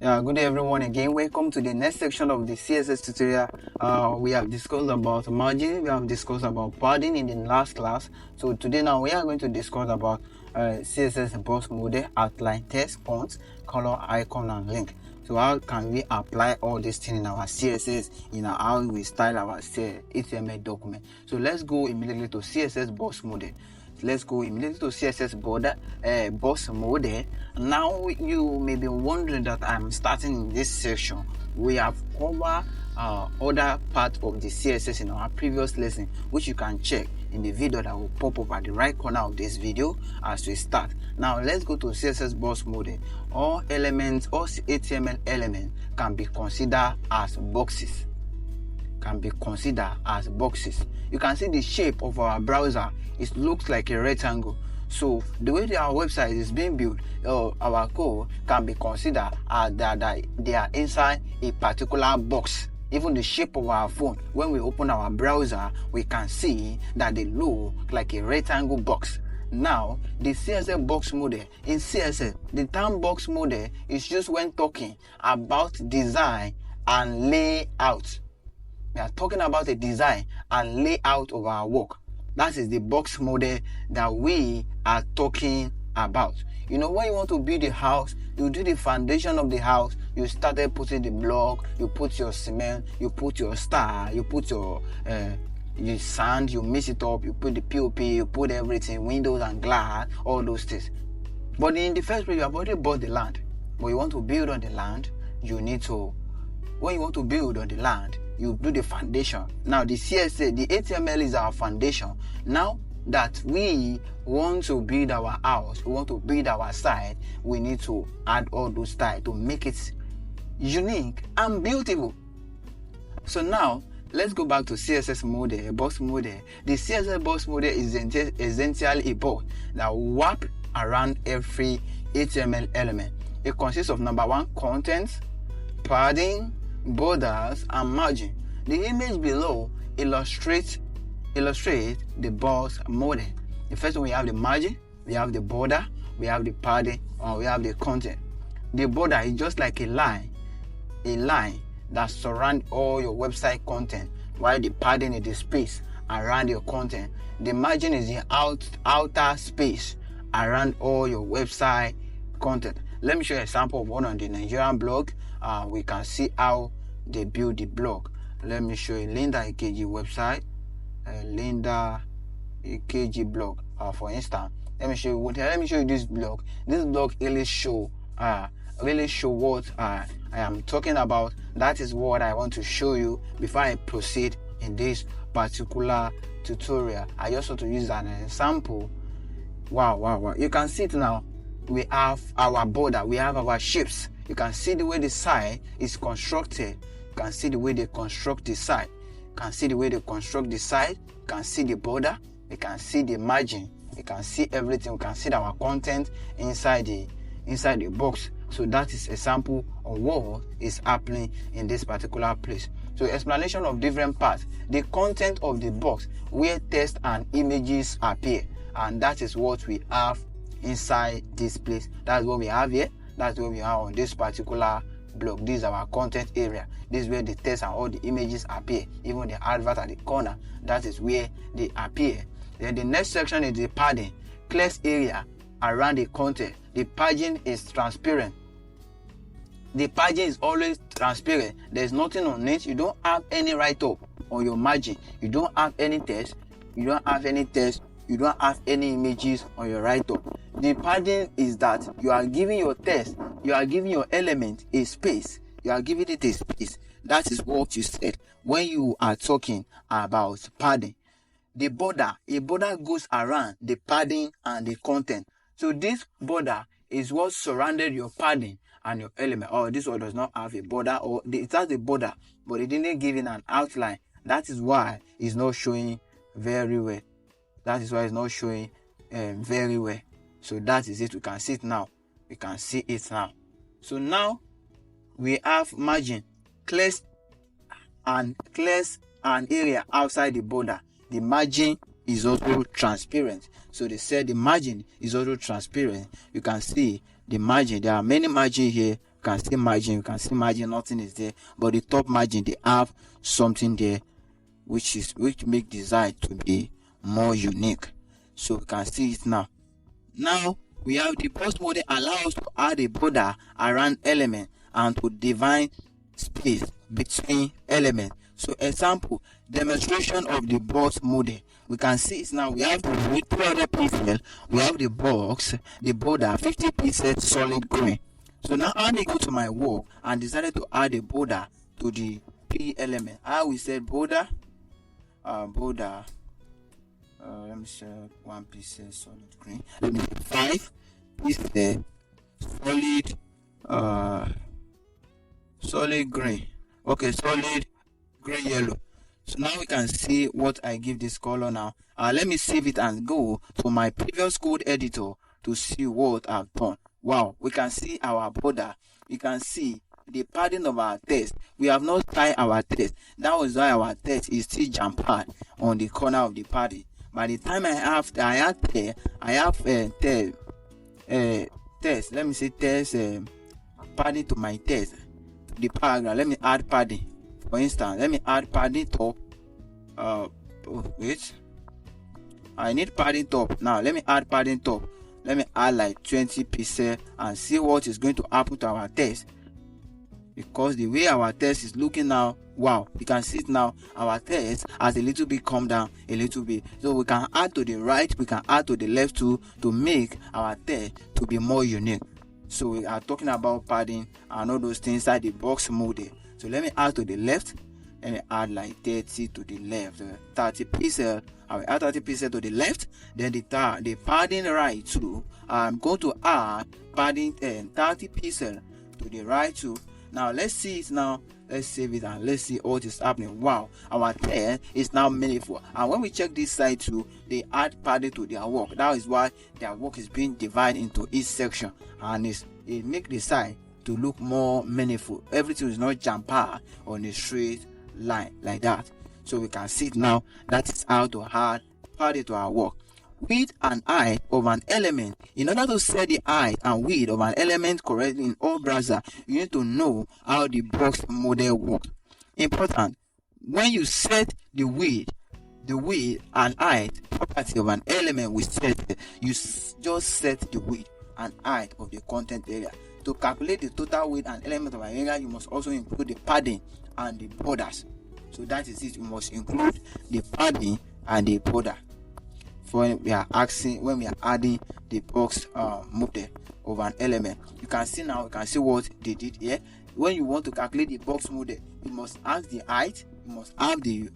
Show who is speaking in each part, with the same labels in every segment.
Speaker 1: Good day everyone again. Welcome to the next section of the CSS tutorial. We have discussed about margin, we have discussed about padding in the last class. So today now we are going to discuss about CSS Box Model, outline, text, fonts, color, icon and link. So how can we apply all these things in our CSS, how we style our HTML document. So let's go immediately to CSS Box Model. Let's go immediately to CSS Box Model. Now you may be wondering that I'm starting in this section. We have covered other part of the CSS in our previous lesson, which you can check in the video that will pop up at the right corner of this video as we start. Now let's go to CSS Box Model. All elements, all HTML elements can be considered as boxes. You can see the shape of our browser. It looks like a rectangle. So the way our website is being built, our code can be considered as that they are inside a particular box. Even the shape of our phone, when we open our browser, we can see that they look like a rectangle box. Now, the CSS Box Model, in CSS, the term box model is used when talking about design and layout. We are talking about the design and layout of our work. That is the box model that we are talking about. You know, when you want to build a house, you do the foundation of the house, you started putting the block, you put your cement, you put your star, you put your sand, you mix it up, you put the POP, you put everything, windows and glass, all those things. But in the first place, you have already bought the land. But you want to build on the land, when you want to build on the land, you do the foundation. Now the CSS, the HTML is our foundation. Now that we want to build our house, we want to build our site, we need to add all those styles to make it unique and beautiful. So now let's go back to CSS model, box model. The CSS box model is essentially a box that wraps around every HTML element. It consists of number one, content, padding, borders and margin. The image below illustrates the box model. The first one, we have the margin, we have the border, we have the padding, or we have the content. The border is just like a line that surrounds all your website content, while the padding is the space around your content. The margin is the outer space around all your website content. Let me show you a sample of one on the Nigerian blog. We can see how they build the blog. Let me show you Linda AKG website, Linda AKG blog. For instance, let me show you this blog. This blog really show what I am talking about. That is what I want to show you before I proceed in this particular tutorial. I just want to use an example. Wow! You can see it now. We have our border, we have our shapes. You can see the way the site is constructed. You can see the way they construct the site. You can see the way they construct the site. You can see the border. You can see the margin. You can see everything. You can see our content inside the box. So that is a sample of what is happening in this particular place. So explanation of different parts. The content of the box where text and images appear, and that is what we have inside this place. That's what we have here. That's what we have on this particular blog. This is our content area. This is where the text and all the images appear. Even the advert at the corner, that is where they appear. Then the next section is the padding. Clears area around the content. The padding is transparent. The padding is always transparent. There's nothing on it. You don't have any write-up on your margin. You don't have any text. You don't have any images on your write-up. The padding is that you are giving your text, you are giving your element a space. You are giving it a space. That is what you said when you are talking about padding. A border goes around the padding and the content. So this border is what surrounded your padding and your element. Or this one does not have a border, or it has a border, but it didn't give it an outline. That is why it's not showing very well. So that is it. We can see it now. So now we have margin, clears an area outside the border. The margin is also transparent. So they said the margin is also transparent. You can see the margin. There are many margins here can see margin. You can see margin, nothing is there, but the top margin they have something there, which make design to be more unique. So we can see it now. Now we have the box model allows us to add a border around element and to define space between elements. So example, demonstration of the box model. We can see it now. We have the width 200 pixels. We have the box, the border 50 pixels solid green. So now I go to my work and decided to add a border to the P element. I will say border, let me say 1 pixel solid green. Let me say 5 pixel solid green. Okay, solid green yellow. So now we can see what I give this color now. Let me save it and go to my previous code editor to see what I've done. Wow, we can see our border. You can see the padding of our text. We have not tied our text. That was why our text is still jam-packed on the corner of the padding. By the time I have text. Let me say text padding to my text. The paragraph. Let me add padding. For instance, let me add padding top. Wait. I need padding top. Now let me add padding top. Let me add like 20 pixels and see what is going to happen to our text. Because the way our text is looking now, wow, you can see it now. Our text has a little bit come down a little bit. So we can add to the right, we can add to the left too, to make our text to be more unique. So we are talking about padding and all those things inside the box model. So let me add to the left. Let me add like 30 to the left, 30 pixels. I will add 30 pixels to the left. Then the padding right too. I'm going to add padding 30 pixels to the right too. Now let's see it now. Let's save it and let's see what is happening. Wow, our text is now meaningful. And when we check this side too, they add padding to their work. That is why their work is being divided into each section, and it make the side to look more meaningful. Everything is not jam-packed on a straight line like that. So we can see it now. That is how to add padding to our work. Width and height of an element. In order to set the height and width of an element correctly in all browsers, you need to know how the box model works. Important, when you set the width and height property of an element, you just set the width and height of the content area. To calculate the total width and element of an area, you must also include the padding and the borders. So that is it. You must include the padding and the border when we are adding the box model of an element. You can see now. You can see what they did here. When you want to calculate the box model, you must add the height. You must add the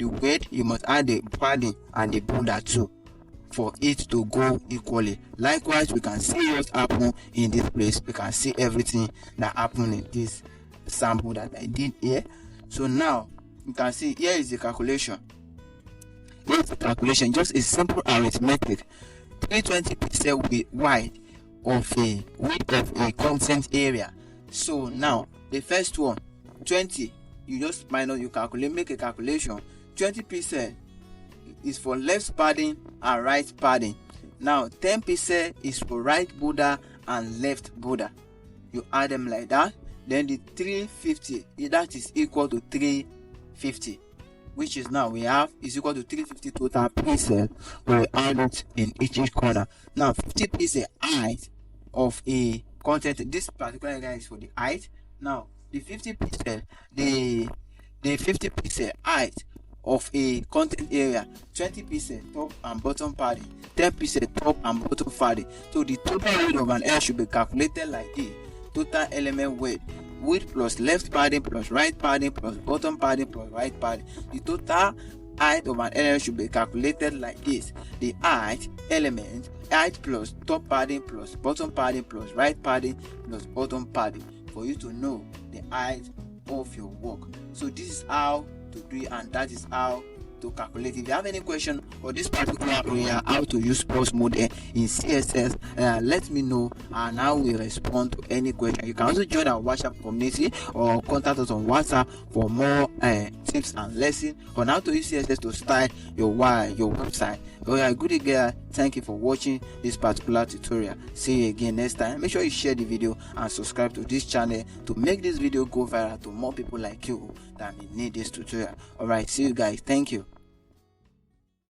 Speaker 1: width. You must add the padding and the border too, for it to go equally. Likewise, we can see what happened in this place. We can see everything that happened in this sample that I did here. So now you can see here is the calculation. Here's the calculation, just a simple arithmetic. 320 pixels wide of a width of a content area. So now the first one, 20, you just minus, you calculate, make a calculation. 20 pixels is for left padding and right padding. Now 10 pixels is for right border and left border. You add them like that. Then the 350, that is equal to 350, which is now we have is equal to 350 total pixels. We add it in each corner. Now 50 pixel height of a content. This particular area is for the height. Now the 50 pixel, the 50 pixel height of a content area, 20 pixel top and bottom padding, 10 pixel top and bottom padding. So the total width of an area should be calculated like this. Total element width plus left padding plus right padding plus bottom padding plus right padding. The total height of an element should be calculated like this. The height element, height plus top padding plus bottom padding plus right padding plus bottom padding, for you to know the height of your work. So this is how to do it, and that is how to calculate. If you have any question for this particular area, how to use box model in CSS, let me know and I will respond to any question. You can also join our WhatsApp community or contact us on WhatsApp for more tips and lessons on how to use CSS to style your website. Alright, good girl. Thank you for watching this particular tutorial. See you again next time. Make sure you share the video and subscribe to this channel to make this video go viral to more people like you that may need this tutorial. Alright, see you guys. Thank you.